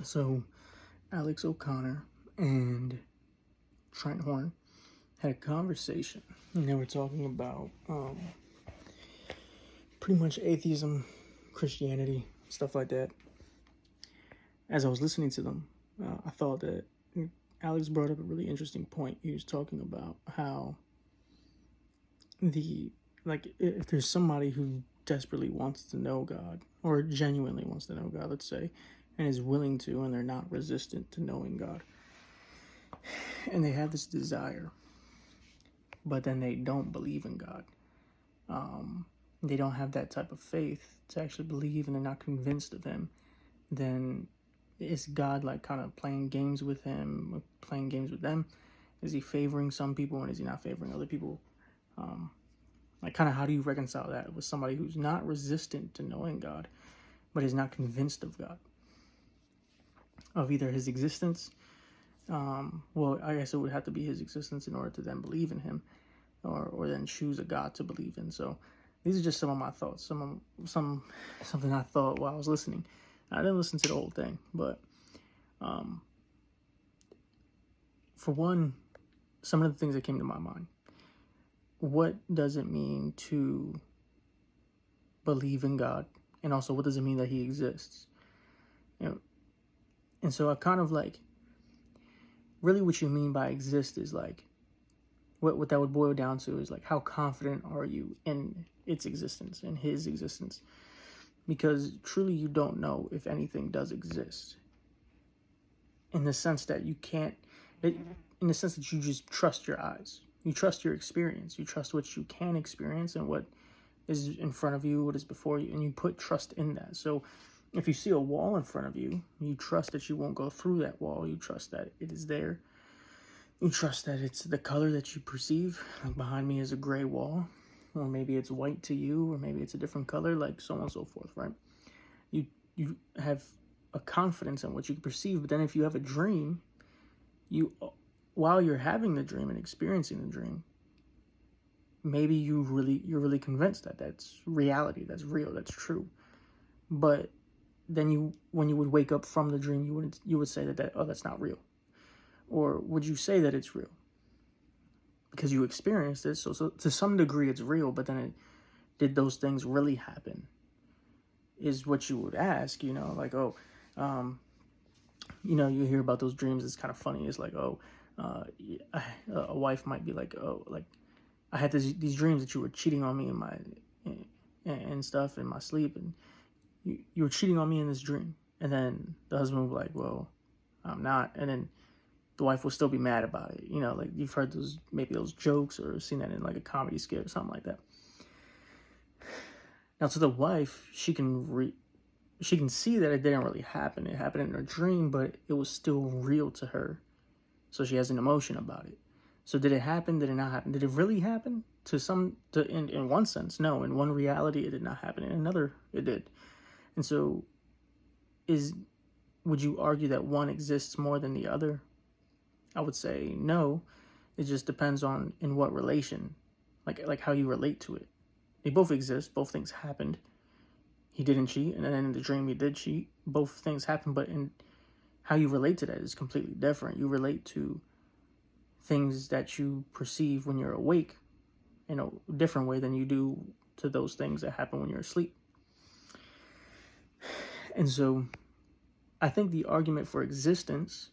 So Alex O'Connor and Trent Horn had a conversation, and they were talking about pretty much atheism, Christianity, stuff like that. As I was listening to them, I thought that Alex brought up a really interesting point. He was talking about how if there's somebody who desperately wants to know God, or genuinely wants to know God, let's say, and is willing to, and they're not resistant to knowing God, and they have this desire, but then they don't believe in God. They don't have that type of faith to actually believe, and they're not convinced of Him. Then is God like kind of playing games with him, or playing games with them? Is He favoring some people, and is He not favoring other people? Like, kind of, how do you reconcile that with somebody who's not resistant to knowing God, but is not convinced of God, of either His existence? Well, I guess it would have to be His existence in order to then believe in Him, or then choose a God to believe in. So these are just some of my thoughts, something I thought while I was listening. I didn't listen to the whole thing, but for one, some of the things that came to my mind. What does it mean to believe in God? And also, what does it mean that He exists? And so I kind of really what you mean by exist is what that would boil down to is how confident are you in its existence, in His existence? Because truly you don't know if anything does exist, in the sense that you can't, in the sense that you just trust your eyes. You trust your experience. You trust what you can experience and what is in front of you, what is before you, and you put trust in that. So if you see a wall in front of you, you trust that you won't go through that wall. You trust that it is there. You trust that it's the color that you perceive. Like, behind me is a gray wall, or maybe it's white to you, or maybe it's a different color, like so on and so forth, right? You have a confidence in what you perceive, but then if you have a dream, while you're having the dream and experiencing the dream, maybe you're really convinced that that's reality, that's real, that's true. But then when you would wake up from the dream, you would say that that's not real. Or would you say that it's real? Because you experienced it, so to some degree it's real, but then did those things really happen? Is what you would ask, you hear about those dreams. It's kind of funny. It's a wife might be I had these dreams that you were cheating on me and stuff in my sleep, and you were cheating on me in this dream. And then the husband would be like, well, I'm not. And then the wife will still be mad about it. You've heard those jokes or seen that in a comedy skit or something like that. Now, to the wife, she can see that it didn't really happen. It happened in her dream, but it was still real to her. So she has an emotion about it. So did it happen? Did it not happen? Did it really happen? In one sense, no. In one reality, it did not happen. In another, it did. And so, would you argue that one exists more than the other? I would say no. It just depends on in what relation, like how you relate to it. They both exist. Both things happened. He didn't cheat, and then in the dream he did cheat. Both things happened, but in how you relate to that is completely different. You relate to things that you perceive when you're awake in a different way than you do to those things that happen when you're asleep. And so I think the argument for existence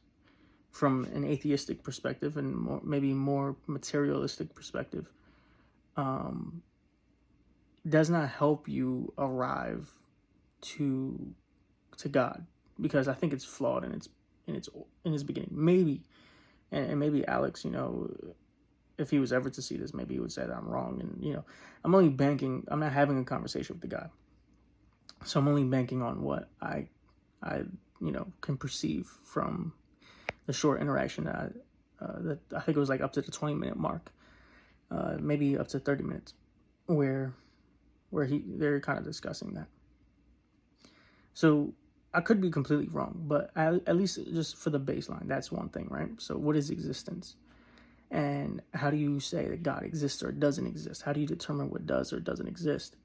from an atheistic perspective and maybe more materialistic perspective does not help you arrive to God, because I think it's flawed in its beginning. Maybe, and maybe Alex, if he was ever to see this, maybe he would say that I'm wrong. And I'm not having a conversation with the guy, so I'm only banking on what I can perceive from the short interaction that I think it was up to the 20-minute mark, maybe up to 30 minutes, where they're kind of discussing that. So I could be completely wrong, but at least just for the baseline, that's one thing, right? So what is existence? And how do you say that God exists or doesn't exist? How do you determine what does or doesn't exist?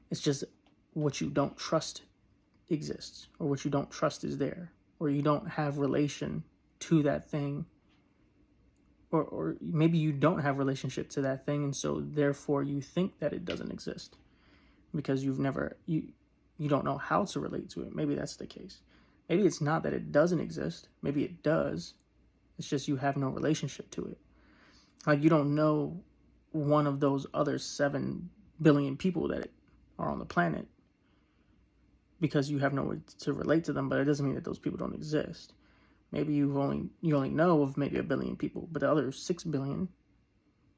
It's just what you don't trust exists, or what you don't trust is there. or you don't have relation to that thing, or maybe you don't have relationship to that thing, and so therefore you think that it doesn't exist because you don't know how to relate to it. Maybe that's the case. Maybe it's not that it doesn't exist. Maybe it does. It's just you have no relationship to it. Like, you don't know one of those other 7 billion people that are on the planet because you have no way to relate to them, but it doesn't mean that those people don't exist. Maybe you only know of maybe 1 billion people, but the other 6 billion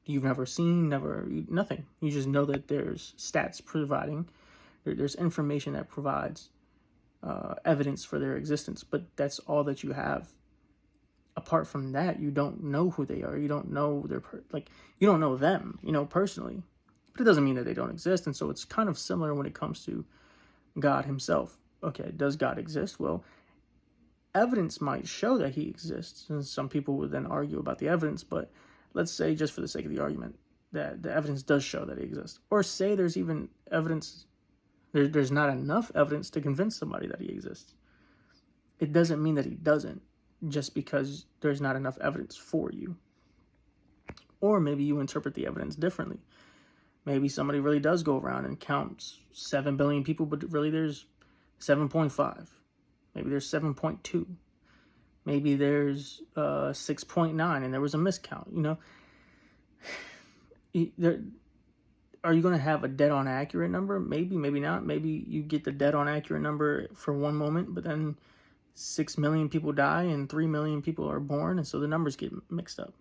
you've never seen, nothing. You just know that there's stats providing, there's information that provides evidence for their existence, but that's all that you have. Apart from that, you don't know who they are. You don't know you don't know them, personally. But it doesn't mean that they don't exist. And so it's kind of similar when it comes to God himself. Okay, does God exist? Well, evidence might show that he exists. And some people would then argue about the evidence, but let's say, just for the sake of the argument, that the evidence does show that he exists. Or say there's even evidence, there's not enough evidence to convince somebody that he exists. It doesn't mean that he doesn't, just because there's not enough evidence for you. Or maybe you interpret the evidence differently. Maybe somebody really does go around and counts 7 billion people, but really there's 7.5. Maybe there's 7.2. Maybe there's 6.9 and there was a miscount, Are you going to have a dead-on accurate number? Maybe, maybe not. Maybe you get the dead-on accurate number for one moment, but then 6 million people die and 3 million people are born, and so the numbers get mixed up.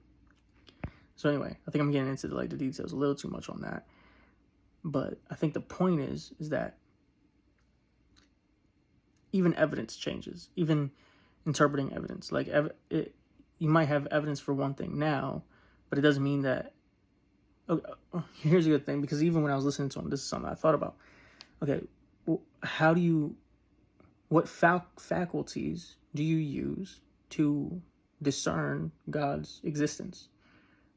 So anyway, I think I'm getting into the details a little too much on that. But I think the point is that even evidence changes, even interpreting evidence. You might have evidence for one thing now, but it doesn't mean that. Here's a good thing, because even when I was listening to him, this is something I thought about. Okay, what faculties do you use to discern God's existence,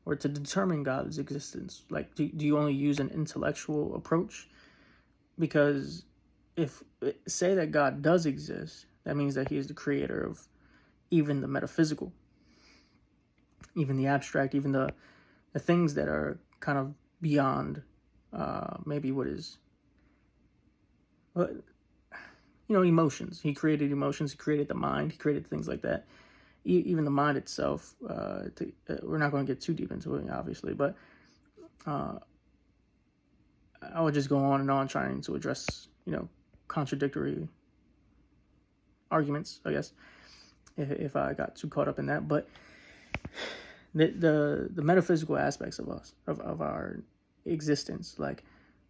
or to determine God's existence? Do you only use an intellectual approach? Because say that God does exist, that means that he is the creator of even the metaphysical, even the abstract, even the things that are kind of beyond maybe what is, emotions. He created emotions. He created the mind. He created things like that. Even the mind itself. We're not going to get too deep into it, obviously, but I would just go on and on trying to address, contradictory arguments, I guess, if I got too caught up in that. But the metaphysical aspects of us, of our existence, like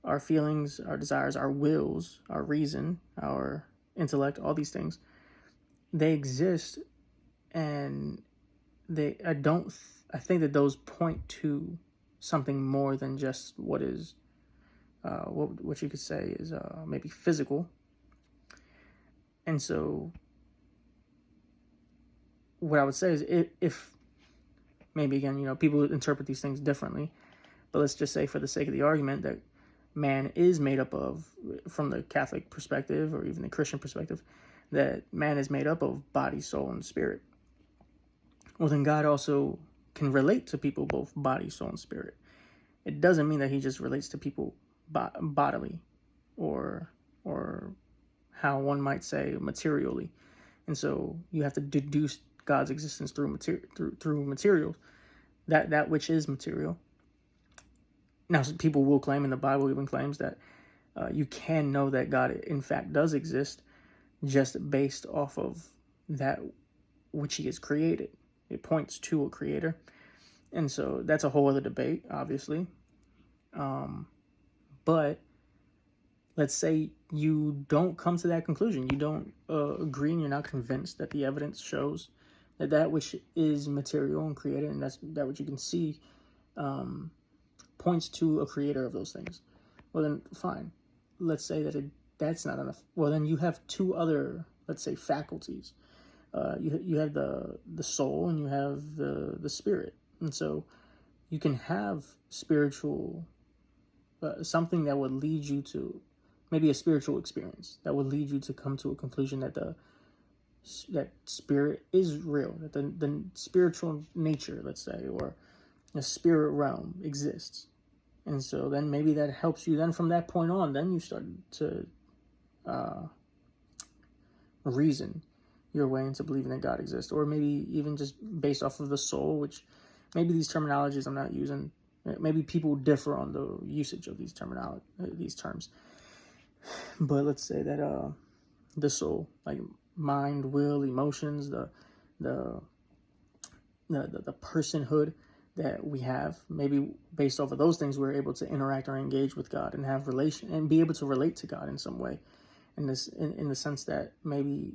our feelings, our desires, our wills, our reason, our intellect, all these things, they exist, and I think that those point to something more than just what is what you could say is maybe physical. And so what I would say is, if maybe, again, people interpret these things differently, but let's just say, for the sake of the argument, that man is made up of, from the Catholic perspective or even the Christian perspective, that man is made up of body, soul, and spirit. Well, then God also can relate to people, both body, soul, and spirit. It doesn't mean that he just relates to people bodily, or how one might say materially. And so you have to deduce God's existence through materials, that which is material. Now, some people will claim, and the Bible even claims, that you can know that God in fact does exist just based off of that which he has created. It points to a creator. And so that's a whole other debate, obviously. But let's say you don't come to that conclusion. You don't agree, and you're not convinced that the evidence shows that which is material and created, and that which you can see, points to a creator of those things. Well, then fine. Let's say that that's not enough. Well, then you have two other, let's say, faculties. You have the soul, and you have the spirit. And so you can have spiritual, something that would lead you to maybe a spiritual experience that would lead you to come to a conclusion that that spirit is real, that the spiritual nature, let's say, or the spirit realm exists. And so then maybe that helps you. Then from that point on, then you start to reason your way into believing that God exists, or maybe even just based off of the soul, which maybe these terminologies I'm not using. Maybe people differ on the usage of these terms. But let's say that the soul, like mind, will, emotions, the personhood that we have, maybe based off of those things, we're able to interact or engage with God and have relation and be able to relate to God in some way. In the sense that maybe,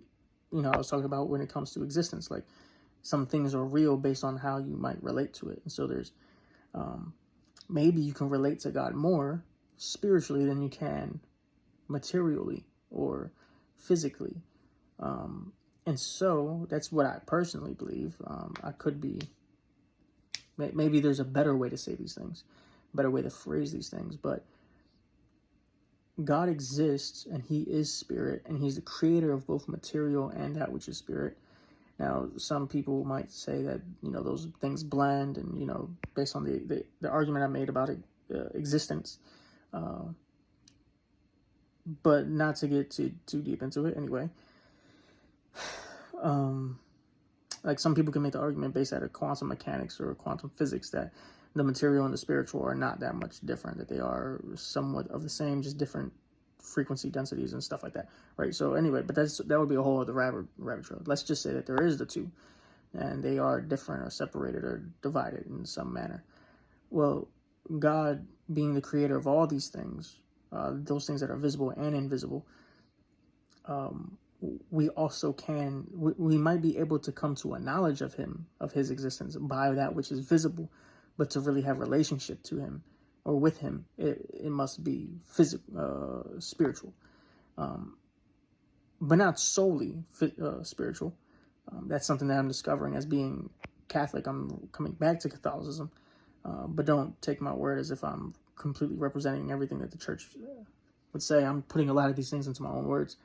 I was talking about when it comes to existence, like some things are real based on how you might relate to it. And so there's maybe you can relate to God more spiritually than you can materially or physically. And so that's what I personally believe. I could be, maybe there's a better way to say these things, a better way to phrase these things, but God exists and he is spirit, and he's the creator of both material and that which is spirit. Now, some people might say that, those things blend, and, based on the argument I made about existence, but not to get too deep into it anyway. Like some people can make the argument based out of quantum mechanics or quantum physics that the material and the spiritual are not that much different, that they are somewhat of the same, just different frequency densities and stuff like that, right? So anyway, but that would be a whole other rabbit trail. Let's just say that there is the two, and they are different or separated or divided in some manner. Well, God being the creator of all these things, those things that are visible and invisible, we also we might be able to come to a knowledge of him, of his existence, by that which is visible. But to really have relationship to him or with him, it must be spiritual, but not solely spiritual. That's something that I'm discovering as being Catholic. I'm coming back to Catholicism, but don't take my word as if I'm completely representing everything that the church would say. I'm putting a lot of these things into my own words.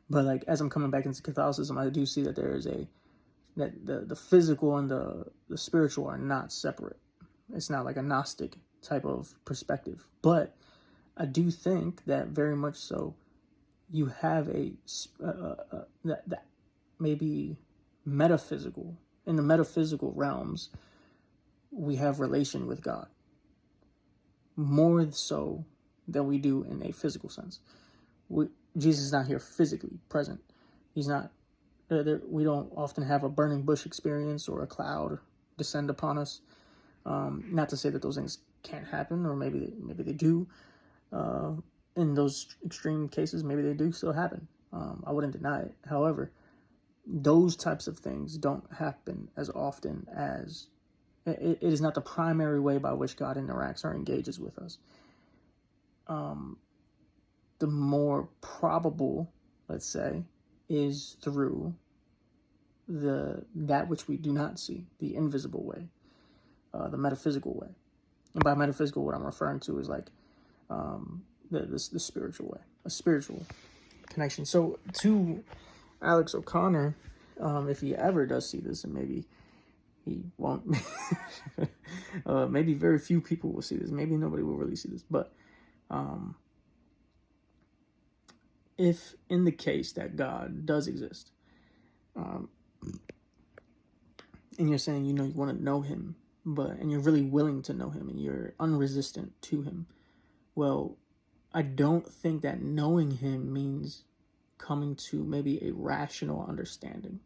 But like as I'm coming back into Catholicism, I do see that there is that the physical and the spiritual are not separate. It's not like a Gnostic type of perspective. But I do think that very much so you have that maybe metaphysical. In the metaphysical realms, we have relation with God. More so than we do in a physical sense. Jesus is not here physically present. He's not. We don't often have a burning bush experience or a cloud descend upon us. Not to say that those things can't happen, or maybe they do. In those extreme cases, maybe they do still happen. I wouldn't deny it. However, those types of things don't happen as often as it is not the primary way by which God interacts or engages with us. The more probable, let's say, is through that which we do not see, the invisible way, the metaphysical way. And by metaphysical, what I'm referring to is like the spiritual way, a spiritual connection. So to Alex O'Connor, if he ever does see this, and maybe he won't, maybe very few people will see this, maybe nobody will really see this, but if in the case that God does exist, and you're saying, you want to know him, and you're really willing to know him, and you're unresistant to him, well, I don't think that knowing him means coming to maybe a rational understanding.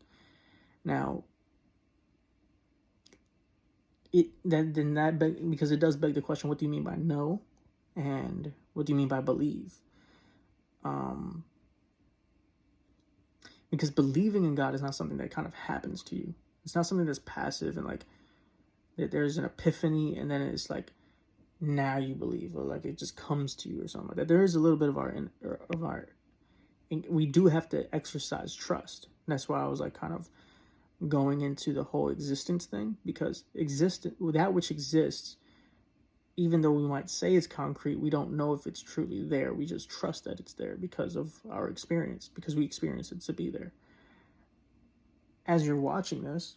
Now, because it does beg the question, what do you mean by know, and what do you mean by believe? Because believing in God is not something that kind of happens to you. It's not something that's passive and like that there's an epiphany and then it's like now you believe, or like it just comes to you or something like that. There is a little bit of our we do have to exercise trust. And that's why I was like kind of going into the whole existence thing, because that which exists even though we might say it's concrete, we don't know if it's truly there. We just trust that it's there because of our experience, because we experience it to be there. As you're watching this,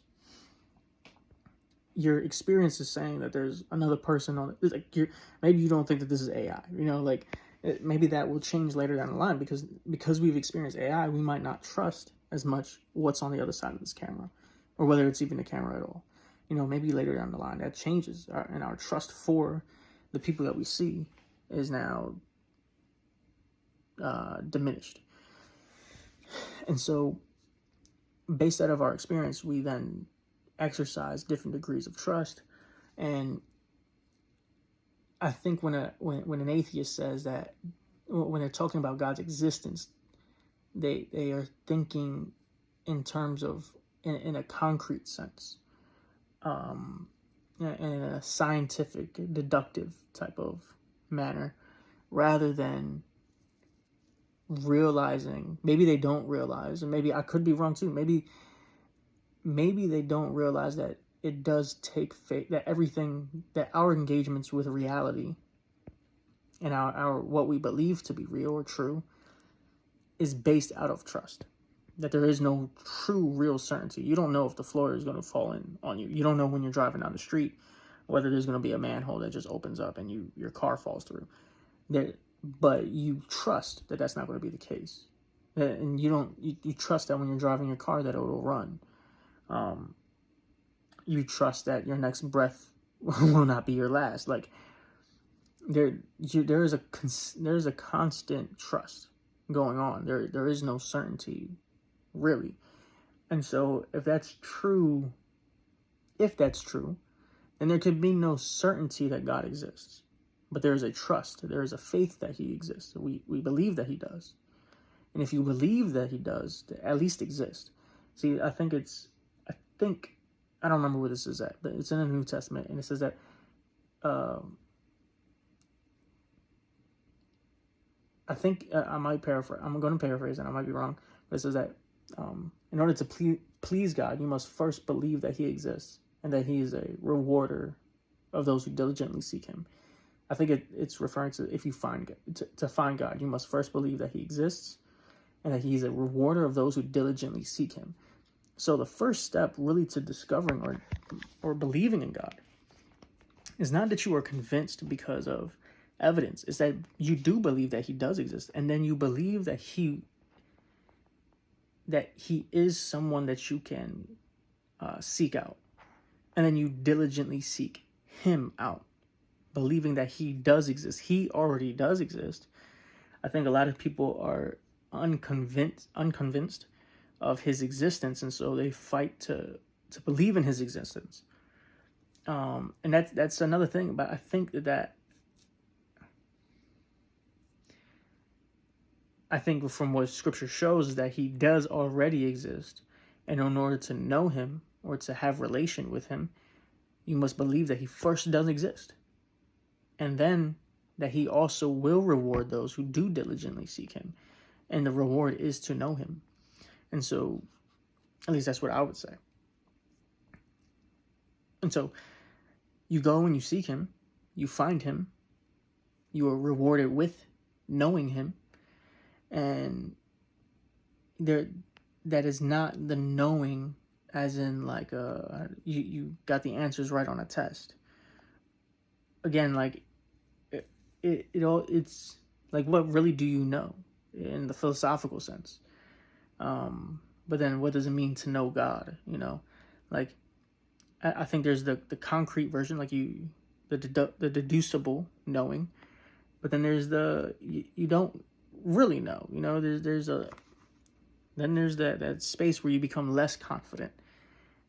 your experience is saying that there's another person on it. Like, maybe you don't think that this is AI, like maybe that will change later down the line, because we've experienced AI, we might not trust as much what's on the other side of this camera, or whether it's even a camera at all. Maybe later down the line that changes, and our trust for the people that we see is now diminished. And so, based out of our experience, we then exercise different degrees of trust. And I think when an atheist says that, when they're talking about God's existence, they are thinking in terms of in a concrete sense, in a scientific, deductive type of manner, rather than realizing. Maybe they don't realize, and maybe I could be wrong too. Maybe they don't realize that it does take faith, that everything, that our engagements with reality and our what we believe to be real or true is based out of trust. That there is no true, real certainty. You don't know if the floor is going to fall in on you. You don't know when you're driving down the street whether there's going to be a manhole that just opens up and your car falls through. But you trust that that's not going to be the case. And you trust that when you're driving your car that it will run. You trust that your next breath will not be your last. Like, there is a constant trust going on. There is no certainty, really. And so if that's true, then there could be no certainty that God exists. But there is a trust. There is a faith that he exists. We believe that he does. And if you believe that he does, to at least exist. See, I don't remember where this is at, but it's in the New Testament, and it says that I think I might paraphrase. I'm going to paraphrase, and I might be wrong. But it says that in order to please God, you must first believe that he exists and that he is a rewarder of those who diligently seek him. I think it's referring to, if you find to find God, you must first believe that he exists and that he's a rewarder of those who diligently seek him. So the first step really to discovering or believing in God is not that you are convinced because of evidence. It's that you do believe that he does exist, and then you believe that he is someone that you can seek out, and then you diligently seek him out, believing that he does exist. He already does exist. I think a lot of people are unconvinced of his existence, and so they fight to believe in his existence. And that's another thing. But I think from what Scripture shows is that he does already exist, and in order to know him or to have relation with him, you must believe that he first does exist, and then that he also will reward those who do diligently seek him, and the reward is to know him. And so, at least that's what I would say. And so, you go and you seek him, you find him, you are rewarded with knowing him, and that is not the knowing as in like you got the answers right on a test. Again, like it's like, what really do you know in the philosophical sense? But then what does it mean to know God? Like I think there's the concrete version, like the deducible knowing, but then there's you don't really know. There's that space where you become less confident,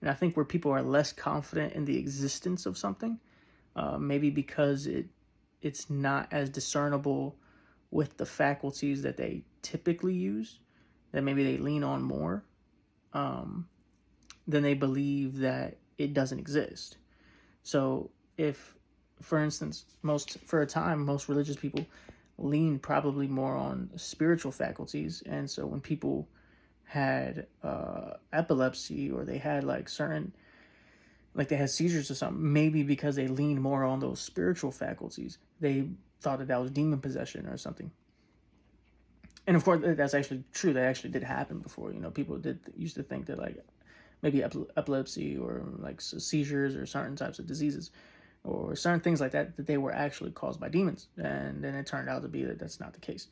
and I think where people are less confident in the existence of something, maybe because it's not as discernible with the faculties that they typically use, that maybe they lean on more, then they believe that it doesn't exist. So if, for instance, most religious people lean probably more on spiritual faculties, and so when people had epilepsy, or they had like certain like they had seizures or something, maybe because they leaned more on those spiritual faculties. They thought that was demon possession or something. And of course, that's actually true. That actually did happen before. People used to think that like maybe epilepsy or like seizures or certain types of diseases or certain things like that they were actually caused by demons. And then it turned out to be that that's not the case.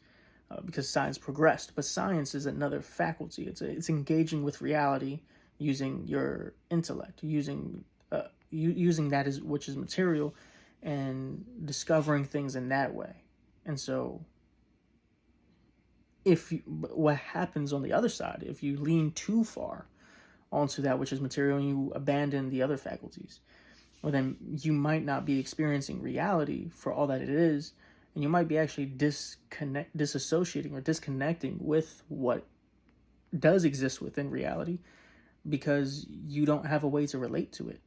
Because science progressed. But science is another faculty. It's engaging with reality using your intellect, using that which is material, and discovering things in that way. And so, what happens on the other side, if you lean too far onto that which is material and you abandon the other faculties, well, then you might not be experiencing reality for all that it is, and you might be actually disassociating or disconnecting with what does exist within reality because you don't have a way to relate to it.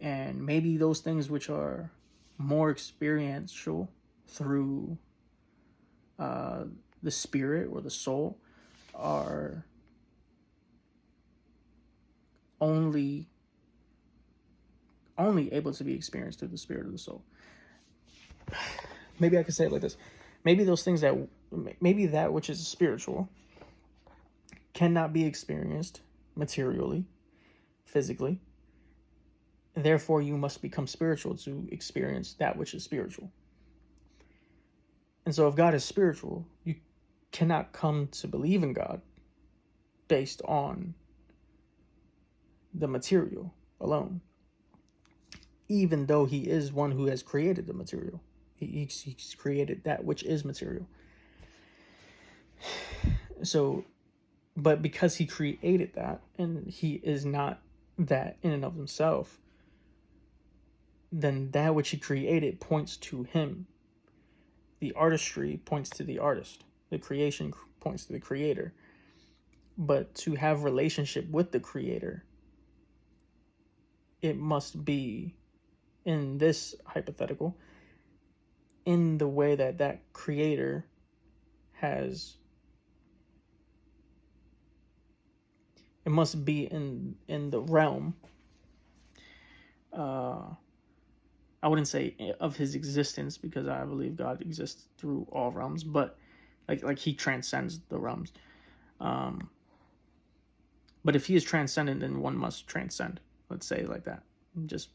And maybe those things which are more experiential through the spirit or the soul are only able to be experienced through the spirit or the soul. Maybe I could say it like this. Maybe that which is spiritual cannot be experienced materially, physically. Therefore, you must become spiritual to experience that which is spiritual. And so if God is spiritual, you cannot come to believe in God based on the material alone, even though he is one who has created the material. He's created that which is material. So, but because he created that, and he is not that in and of himself, then that which he created points to him. The artistry points to the artist. The creation points to the creator. But to have relationship with the creator, it must be, in this hypothetical, in the way that creator has, it must be in the realm, I wouldn't say of his existence, because I believe God exists through all realms, but like he transcends the realms. But if he is transcendent, then one must transcend. Let's say it like that. Just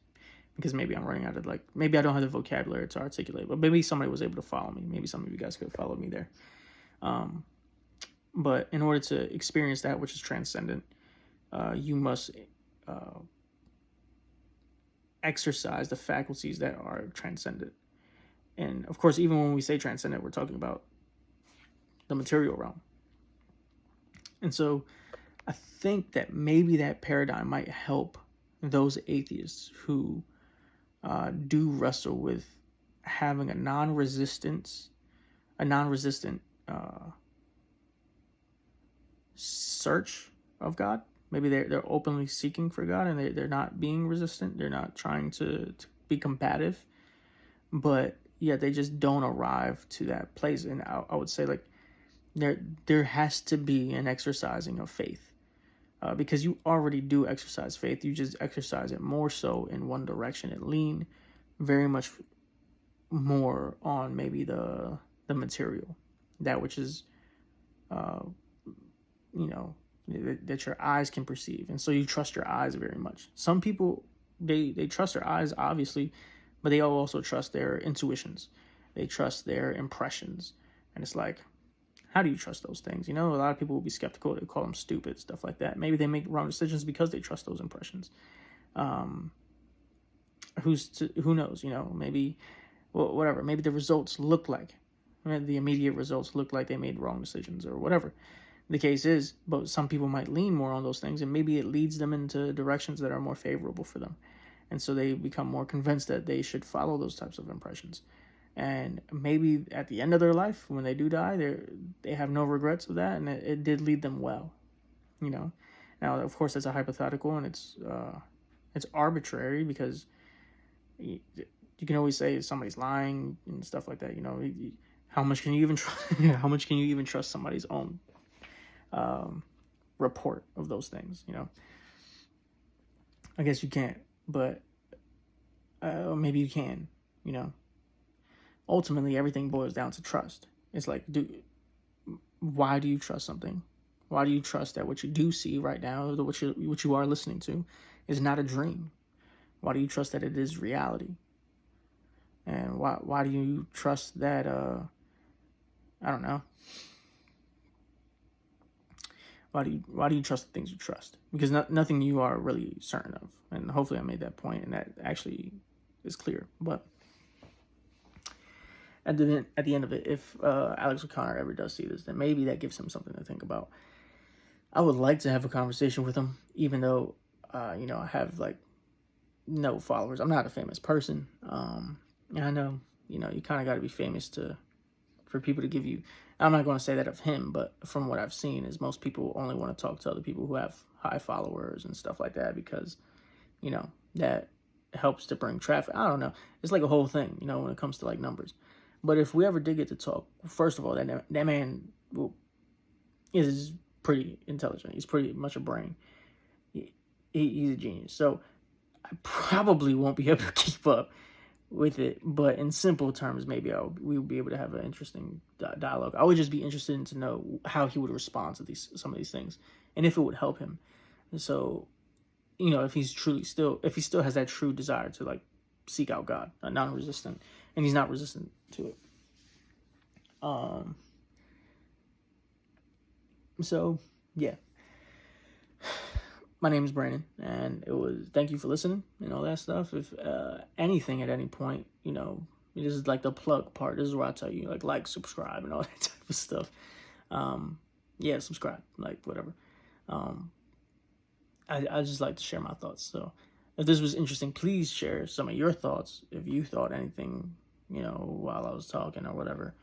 because maybe I'm running out of maybe I don't have the vocabulary to articulate, but maybe somebody was able to follow me. Maybe some of you guys could follow me there. But in order to experience that which is transcendent, you must exercise the faculties that are transcendent. And of course, even when we say transcendent, we're talking about the material realm. And so I think that maybe that paradigm might help those atheists who do wrestle with having a non-resistant search of God. Maybe they're openly seeking for God, and they're not being resistant. They're not trying to be combative, but yet they just don't arrive to that place. And I would say there has to be an exercising of faith, because you already do exercise faith. You just exercise it more so in one direction and lean very much more on maybe the material, that which is that your eyes can perceive. And so you trust your eyes very much. Some people, they trust their eyes, obviously, but they also trust their intuitions. They trust their impressions. And it's like, how do you trust those things? A lot of people will be skeptical. They call them stupid, stuff like that. Maybe they make wrong decisions because they trust those impressions. Who knows? Maybe, whatever. Maybe the results look like, the immediate results look like they made wrong decisions or whatever the case is. But some people might lean more on those things, and maybe it leads them into directions that are more favorable for them. And so they become more convinced that they should follow those types of impressions. And maybe at the end of their life, when they do die, they have no regrets of that, and it did lead them well. Now, of course, that's a hypothetical, and it's arbitrary, because you can always say somebody's lying and stuff like that. How much can you even trust? How much can you even trust somebody's own report of those things? I guess you can't. but maybe you can, you know. Ultimately, everything boils down to trust. It's like, why do you trust something? Why do you trust that what you do see right now, what you are listening to, is not a dream? Why do you trust that it is reality? And why do you trust that? I don't know. Why do you trust the things you trust? Because nothing you are really certain of. And hopefully I made that point, and that actually is clear. But at the end of it, if Alex O'Connor ever does see this, then maybe that gives him something to think about. I would like to have a conversation with him, even though you know, I have like no followers. I'm not a famous person. And I know, you know, you kind of got to be famous for people to give you. I'm not going to say that of him, but from what I've seen is most people only want to talk to other people who have high followers and stuff like that, because, you know, that helps to bring traffic. I don't know. It's like a whole thing, you know, when it comes to like numbers. But if we ever did get to talk, first of all, that man is pretty intelligent. He's pretty much a brain. He's a genius. So I probably won't be able to keep up with it, but in simple terms, maybe we would be able to have an interesting dialogue. I would just be interested to know how he would respond to some of these things, and if it would help him. And so, you know, if he still has that true desire to like seek out God, non-resistant, and he's not resistant to it. So yeah. My name is Brandon, and thank you for listening and all that stuff. If anything at any point, you know, this is like the plug part. This is where I tell you, like, subscribe, and all that type of stuff. Yeah, subscribe, like, whatever. I just like to share my thoughts. So if this was interesting, please share some of your thoughts. If you thought anything, you know, while I was talking or whatever.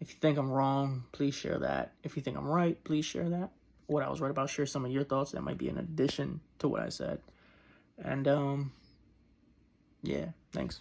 If you think I'm wrong, please share that. If you think I'm right, please share that. What I was right about, share some of your thoughts that might be in addition to what I said. And yeah, thanks.